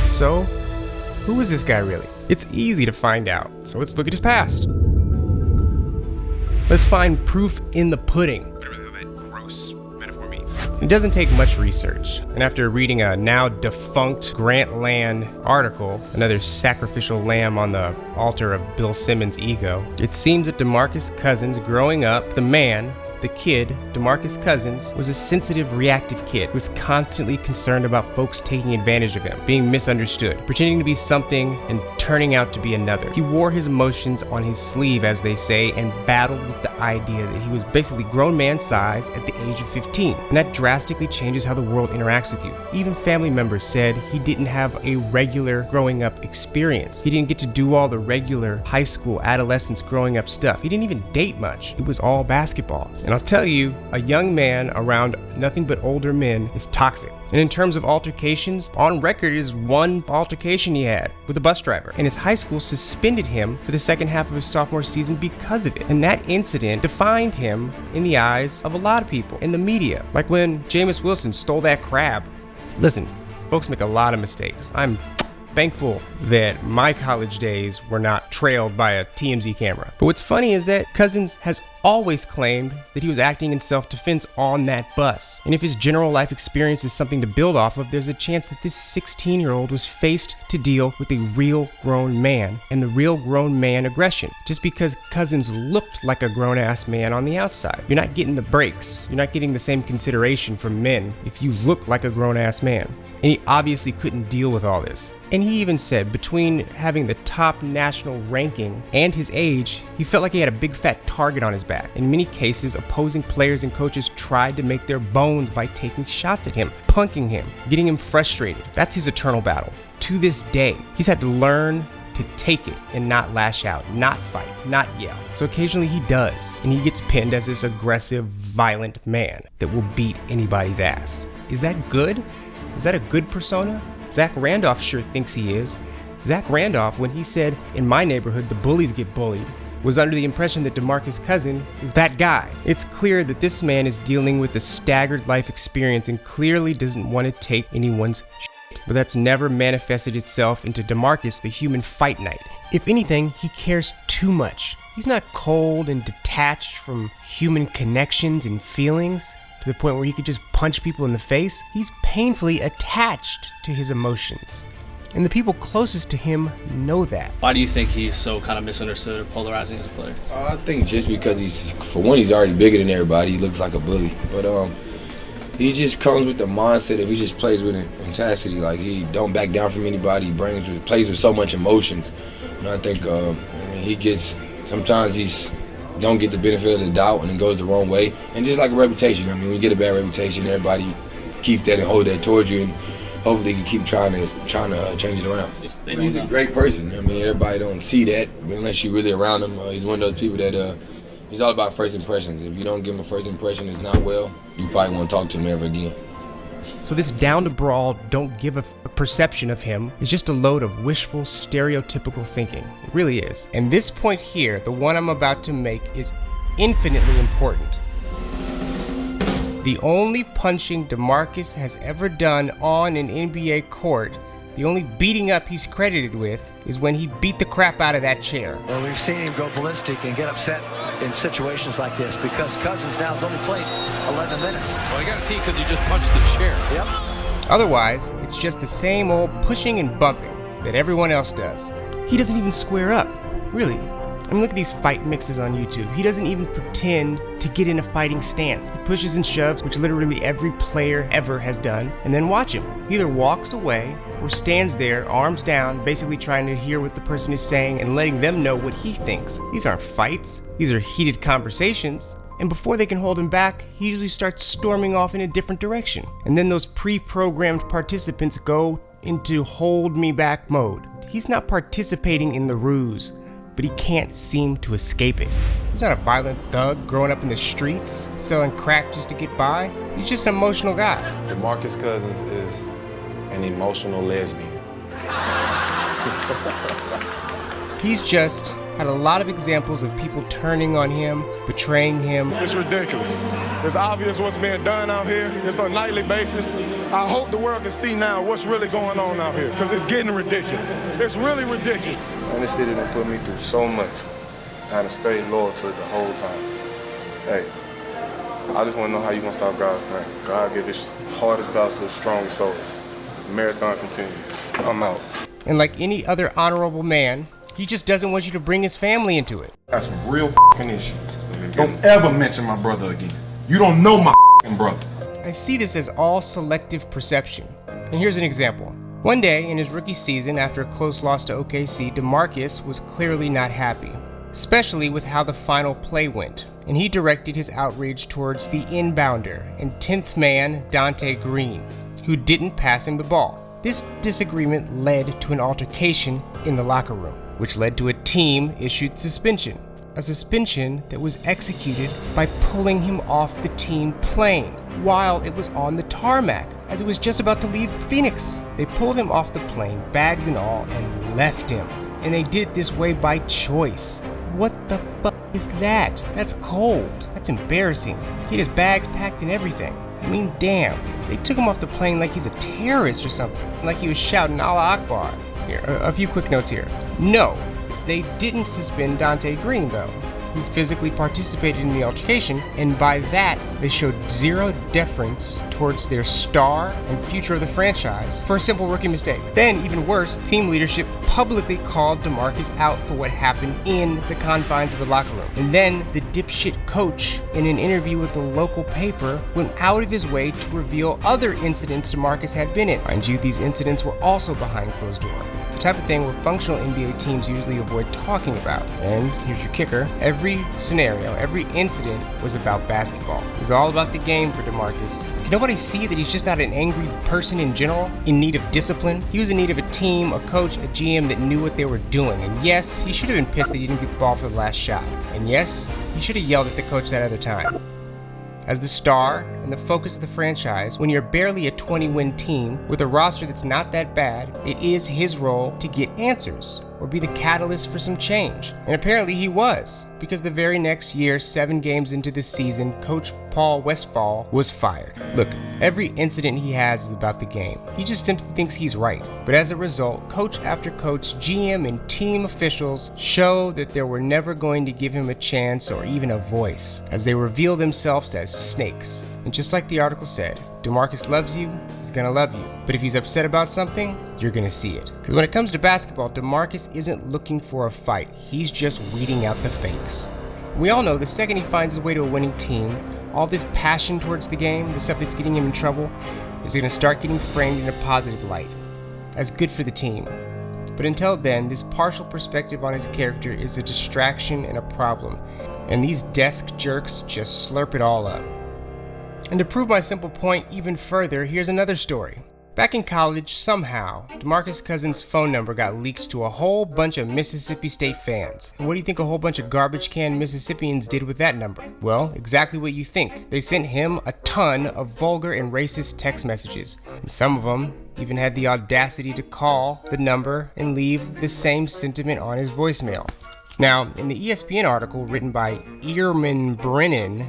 So, who is this guy really? It's easy to find out, so let's look at his past. Let's find proof in the pudding. Whatever that gross metaphor means. It doesn't take much research, and after reading a now defunct Grant Land article, another sacrificial lamb on the altar of Bill Simmons' ego, it seems that DeMarcus Cousins, growing up, the kid, DeMarcus Cousins, was a sensitive, reactive kid who was constantly concerned about folks taking advantage of him, being misunderstood, pretending to be something and turning out to be another. He wore his emotions on his sleeve, as they say, and battled with the idea that he was basically grown man size at the age of 15. And that drastically changes how the world interacts with you. Even family members said he didn't have a regular growing up experience. He didn't get to do all the regular high school, adolescence, growing up stuff. He didn't even date much. It was all basketball. And I'll tell you, a young man around nothing but older men is toxic. And in terms of altercations, on record is one altercation he had with a bus driver. And his high school suspended him for the second half of his sophomore season because of it. And that incident defined him in the eyes of a lot of people in the media. Like when Jameis Wilson stole that crab. Listen, folks make a lot of mistakes. I'm thankful that my college days were not trailed by a TMZ camera. But what's funny is that Cousins has always claimed that he was acting in self-defense on that bus. And if his general life experience is something to build off of, there's a chance that this 16-year-old was faced to deal with a real grown man and the real grown man aggression. Just because Cousins looked like a grown-ass man on the outside. You're not getting the breaks. You're not getting the same consideration from men if you look like a grown-ass man. And he obviously couldn't deal with all this. And he even said between having the top national ranking and his age, he felt like he had a big fat target on his back. In many cases, opposing players and coaches tried to make their bones by taking shots at him, punking him, getting him frustrated. That's his eternal battle. To this day, he's had to learn to take it and not lash out, not fight, not yell. So occasionally he does, and he gets pinned as this aggressive, violent man that will beat anybody's ass. Is that good? Is that a good persona? Zach Randolph sure thinks he is. Zach Randolph, when he said, "In my neighborhood, the bullies get bullied," was under the impression that DeMarcus Cousins is that guy. It's clear that this man is dealing with a staggered life experience and clearly doesn't want to take anyone's shit. But that's never manifested itself into DeMarcus, the human fight night. If anything, he cares too much. He's not cold and detached from human connections and feelings to the point where he could just punch people in the face. He's painfully attached to his emotions. And the people closest to him know that. Why do you think he's so kind of misunderstood or polarizing as a player? I think just because he's already bigger than everybody. He looks like a bully. But he just comes with the mindset of he just plays with intensity. Like, he don't back down from anybody. He plays with so much emotions. And I think sometimes he's don't get the benefit of the doubt and it goes the wrong way. And just like a reputation, when you get a bad reputation, everybody keeps that and hold that towards you, and hopefully you keep trying to change it around. He's a great person. Everybody don't see that unless you're really around him. He's one of those people that he's all about first impressions. If you don't give him a first impression, it's not well, you probably won't talk to him ever again. So this down to brawl, don't give a perception of him is just a load of wishful, stereotypical thinking. It really is. And this point here, the one I'm about to make, is infinitely important. The only punching DeMarcus has ever done on an NBA court, the only beating up he's credited with, is when he beat the crap out of that chair. Well, we've seen him go ballistic and get upset in situations like this because Cousins now has only played 11 minutes. Well, he got a tee because he just punched the chair. Yep. Otherwise, it's just the same old pushing and bumping that everyone else does. He doesn't even square up, really. Look at these fight mixes on YouTube. He doesn't even pretend to get in a fighting stance. He pushes and shoves, which literally every player ever has done, and then watch him. He either walks away or stands there, arms down, basically trying to hear what the person is saying and letting them know what he thinks. These aren't fights. These are heated conversations. And before they can hold him back, he usually starts storming off in a different direction. And then those pre-programmed participants go into hold me back mode. He's not participating in the ruse, but he can't seem to escape it. He's not a violent thug growing up in the streets, selling crack just to get by. He's just an emotional guy. DeMarcus Cousins is an emotional lesbian. He's just had a lot of examples of people turning on him, betraying him. It's ridiculous. It's obvious what's being done out here. It's on a nightly basis. I hope the world can see now what's really going on out here, because it's getting ridiculous. It's really ridiculous. Man, this city done put me through so much. I had to stay loyal to it the whole time. Hey, I just want to know how you gonna stop God, man. God give his hardest battles to the strongest souls. The marathon continues. I'm out. And like any other honorable man, he just doesn't want you to bring his family into it. Got some real issues. Don't ever mention my brother again. You don't know my brother. I see this as all selective perception. And here's an example. One day in his rookie season, after a close loss to OKC, DeMarcus was clearly not happy, especially with how the final play went. And he directed his outrage towards the inbounder and 10th man, Dante Green, who didn't pass him the ball. This disagreement led to an altercation in the locker room, which led to a team-issued suspension. A suspension that was executed by pulling him off the team plane while it was on the tarmac, as it was just about to leave Phoenix. They pulled him off the plane, bags and all, and left him. And they did it this way by choice. What the fuck is that? That's cold. That's embarrassing. He had his bags packed and everything. I mean, damn. They took him off the plane like he's a terrorist or something, like he was shouting Allah Akbar. Here, a few quick notes here. No, they didn't suspend Dante Green, though, who physically participated in the altercation, and by that, they showed zero deference towards their star and future of the franchise for a simple rookie mistake. Then, even worse, team leadership publicly called DeMarcus out for what happened in the confines of the locker room. And then, the dipshit coach, in an interview with the local paper, went out of his way to reveal other incidents DeMarcus had been in. Mind you, these incidents were also behind closed doors. The type of thing where functional NBA teams usually avoid talking about. And here's your kicker. Every scenario, every incident was about basketball. It was all about the game for DeMarcus. Can nobody see that he's just not an angry person in general, in need of discipline? He was in need of a team, a coach, a GM that knew what they were doing. And yes, he should have been pissed that he didn't get the ball for the last shot. And yes, he should have yelled at the coach that other time. As the star and the focus of the franchise, when you're barely a 20-win team with a roster that's not that bad, it is his role to get answers or be the catalyst for some change. And apparently he was, because the very next year, 7 games into the season, Coach Paul Westphal was fired. Look, every incident he has is about the game. He just simply thinks he's right. But as a result, coach after coach, GM, and team officials show that they were never going to give him a chance or even a voice, as they reveal themselves as snakes. And just like the article said, DeMarcus loves you, he's gonna love you. But if he's upset about something, you're gonna see it. Because when it comes to basketball, DeMarcus isn't looking for a fight. He's just weeding out the fakes. We all know the second he finds his way to a winning team, all this passion towards the game, the stuff that's getting him in trouble, is gonna start getting framed in a positive light, as good for the team. But until then, this partial perspective on his character is a distraction and a problem. And these desk jerks just slurp it all up. And to prove my simple point even further, here's another story. Back in college, somehow, DeMarcus Cousins' phone number got leaked to a whole bunch of Mississippi State fans. And what do you think a whole bunch of garbage can Mississippians did with that number? Well, exactly what you think. They sent him a ton of vulgar and racist text messages. And some of them even had the audacity to call the number and leave the same sentiment on his voicemail. Now, in the ESPN article written by Ehrman Brennan,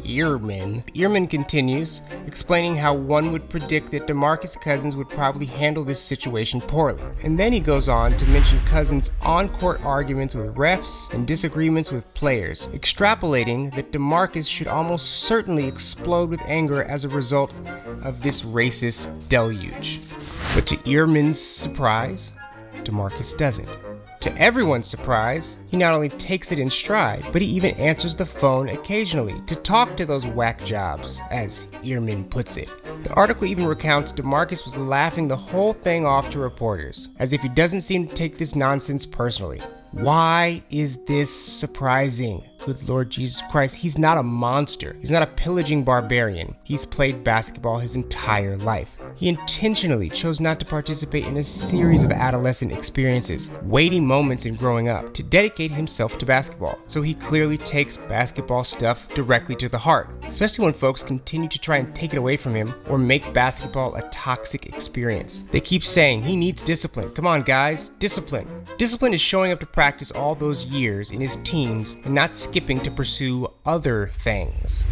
Ehrman continues, explaining how one would predict that DeMarcus Cousins would probably handle this situation poorly. And then he goes on to mention Cousins' on-court arguments with refs and disagreements with players, extrapolating that DeMarcus should almost certainly explode with anger as a result of this racist deluge. But to Ehrman's surprise, DeMarcus doesn't. To everyone's surprise, he not only takes it in stride, but he even answers the phone occasionally to talk to those whack jobs, as Ehrman puts it. The article even recounts DeMarcus was laughing the whole thing off to reporters, as if he doesn't seem to take this nonsense personally. Why is this surprising? Good Lord Jesus Christ, he's not a monster. He's not a pillaging barbarian. He's played basketball his entire life. He intentionally chose not to participate in a series of adolescent experiences, weighty moments in growing up, to dedicate himself to basketball. So he clearly takes basketball stuff directly to the heart, especially when folks continue to try and take it away from him or make basketball a toxic experience. They keep saying he needs discipline. Come on guys, discipline. Discipline is showing up to practice all those years in his teens and not skipping to pursue other things.